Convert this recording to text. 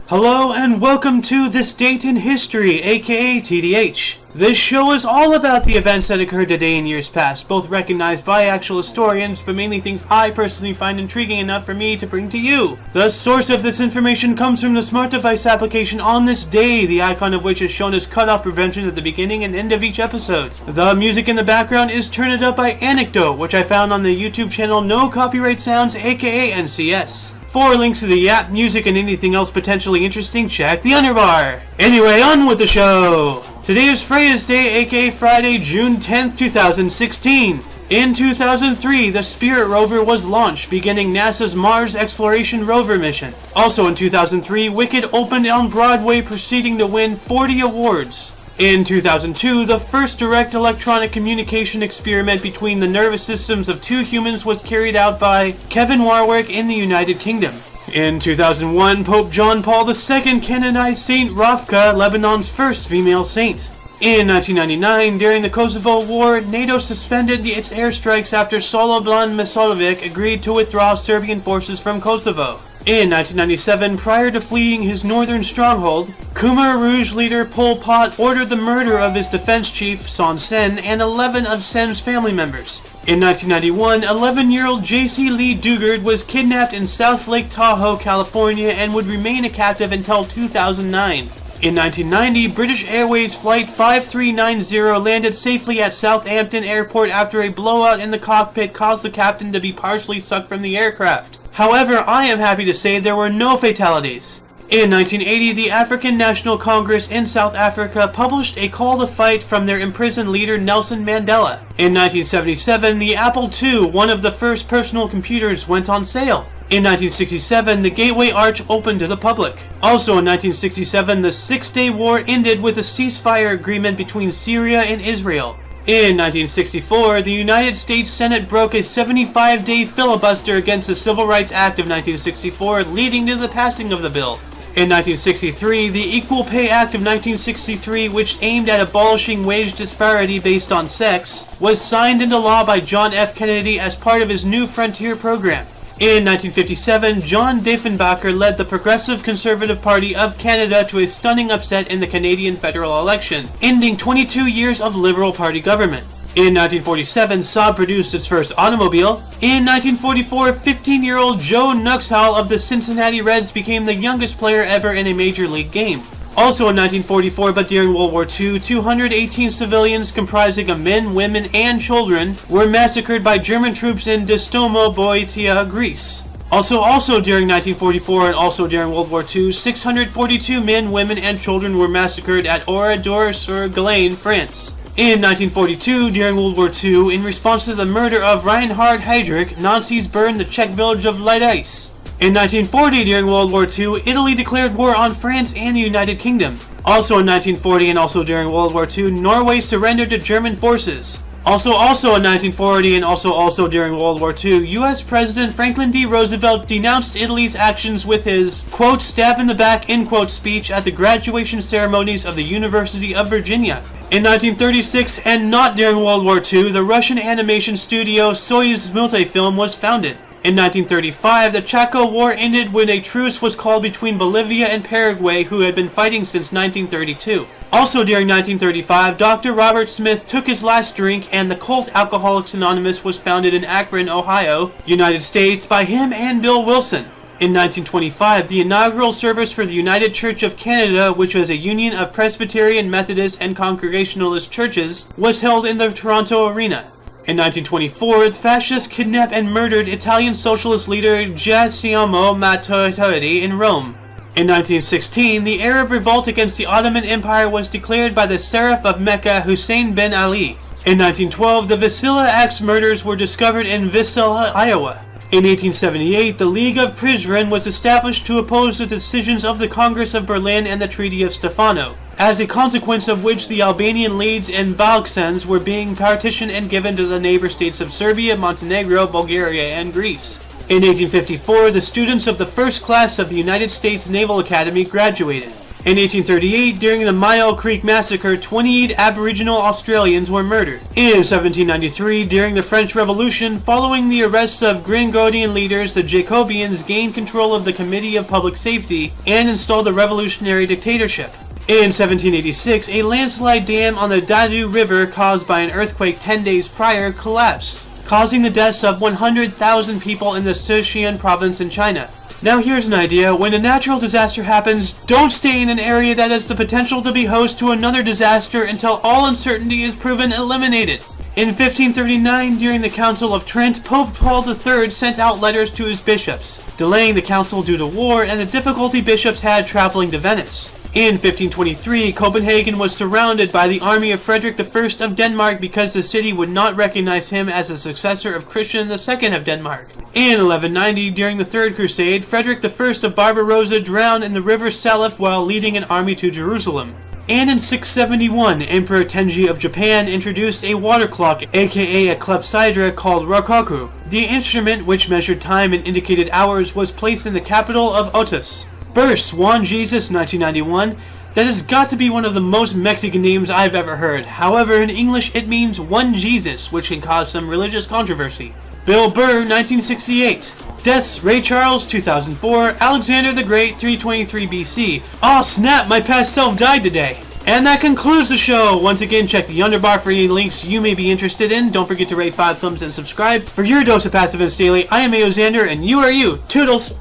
Hello and welcome to This Date in History, aka TDH. This show is all about the events that occurred today in years past, both recognized by actual historians, but mainly things I personally find intriguing enough for me to bring to you. The source of this information comes from the smart device application On This Day, the icon of which is shown as cutoff prevention at the beginning and end of each episode. The music in the background is Turn It Up by Anikdote, which I found on the YouTube channel No Copyright Sounds, aka NCS. For links to the app, music, and anything else potentially interesting, check the underbar. Anyway, on with the show! Today is Freya's Day, aka Friday, June 10th, 2016. In 2003, the Spirit rover was launched, beginning NASA's Mars Exploration Rover mission. Also in 2003, Wicked opened on Broadway, proceeding to win 40 awards. In 2002, the first direct electronic communication experiment between the nervous systems of two humans was carried out by Kevin Warwick in the United Kingdom. In 2001, Pope John Paul II canonized Saint Rafka, Lebanon's first female saint. In 1999, during the Kosovo War, NATO suspended its airstrikes after Slobodan Milosevic agreed to withdraw Serbian forces from Kosovo. In 1997, prior to fleeing his northern stronghold, Khmer Rouge leader Pol Pot ordered the murder of his defense chief, Son Sen, and 11 of Sen's family members. In 1991, 11-year-old J.C. Lee Dugard was kidnapped in South Lake Tahoe, California, and would remain a captive until 2009. In 1990, British Airways Flight 5390 landed safely at Southampton Airport after a blowout in the cockpit caused the captain to be partially sucked from the aircraft. However, I am happy to say there were no fatalities. In 1980, the African National Congress in South Africa published a call to fight from their imprisoned leader Nelson Mandela. In 1977, the Apple II, one of the first personal computers, went on sale. In 1967, the Gateway Arch opened to the public. Also in 1967, the Six-Day War ended with a ceasefire agreement between Syria and Israel. In 1964, the United States Senate broke a 75-day filibuster against the Civil Rights Act of 1964, leading to the passing of the bill. In 1963, the Equal Pay Act of 1963, which aimed at abolishing wage disparity based on sex, was signed into law by John F. Kennedy as part of his New Frontier program. In 1957, John Diefenbaker led the Progressive Conservative Party of Canada to a stunning upset in the Canadian federal election, ending 22 years of Liberal Party government. In 1947, Saab produced its first automobile. In 1944, 15-year-old Joe Nuxhall of the Cincinnati Reds became the youngest player ever in a major league game. Also in 1944, but during World War II, 218 civilians comprising of men, women, and children were massacred by German troops in Distomo, Boeotia, Greece. Also during 1944 and also during World War II, 642 men, women, and children were massacred at Oradour-sur-Glane, France. In 1942, during World War II, in response to the murder of Reinhard Heydrich, Nazis burned the Czech village of Lidice. In 1940, during World War II, Italy declared war on France and the United Kingdom. Also in 1940 and also during World War II, Norway surrendered to German forces. Also in 1940 and also during World War II, U.S. President Franklin D. Roosevelt denounced Italy's actions with his, quote, stab in the back, end quote, speech at the graduation ceremonies of the University of Virginia. In 1936, and not during World War II, the Russian animation studio Soyuz Multifilm was founded. In 1935, the Chaco War ended when a truce was called between Bolivia and Paraguay, who had been fighting since 1932. Also during 1935, Dr. Robert Smith took his last drink, and the cult Alcoholics Anonymous was founded in Akron, Ohio, United States, by him and Bill Wilson. In 1925, the inaugural service for the United Church of Canada, which was a union of Presbyterian, Methodist, and Congregationalist churches, was held in the Toronto Arena. In 1924, the fascists kidnapped and murdered Italian socialist leader Giacomo Matteotti in Rome. In 1916, the Arab revolt against the Ottoman Empire was declared by the Sheriff of Mecca, Hussein bin Ali. In 1912, the Vasila axe murders were discovered in Vasila, Iowa. In 1878, the League of Prizren was established to oppose the decisions of the Congress of Berlin and the Treaty of Stefano, as a consequence of which the Albanian leads and Balkans were being partitioned and given to the neighbor states of Serbia, Montenegro, Bulgaria, and Greece. In 1854, the students of the first class of the United States Naval Academy graduated. In 1838, during the Myall Creek Massacre, 28 Aboriginal Australians were murdered. In 1793, during the French Revolution, following the arrests of Gringottian leaders, the Jacobians gained control of the Committee of Public Safety and installed a revolutionary dictatorship. In 1786, a landslide dam on the Dadu River caused by an earthquake 10 days prior collapsed, causing the deaths of 100,000 people in the Sichuan province in China. Now here's an idea: when a natural disaster happens, don't stay in an area that has the potential to be host to another disaster until all uncertainty is proven eliminated. In 1539, during the Council of Trent, Pope Paul III sent out letters to his bishops, delaying the council due to war and the difficulty bishops had traveling to Venice. In 1523, Copenhagen was surrounded by the army of Frederick I of Denmark because the city would not recognize him as a successor of Christian II of Denmark. In 1190, during the Third Crusade, Frederick I of Barbarossa drowned in the river Salif while leading an army to Jerusalem. And in 671, Emperor Tenji of Japan introduced a water clock, aka a clepsydra, called Rokoku. The instrument, which measured time and indicated hours, was placed in the capital of Otis. Birth, Juan Jesus, 1991. That has got to be one of the most Mexican names I've ever heard. However, in English it means one Jesus, which can cause some religious controversy. Bill Burr, 1968. Deaths, Ray Charles, 2004. Alexander the Great, 323 BC. Aw snap, my past self died today. And that concludes the show. Once again, check the underbar for any links you may be interested in. Don't forget to rate 5 thumbs and subscribe. For your dose of Passive Events Daily, I am Ayo Xander, and you are you. Toodles!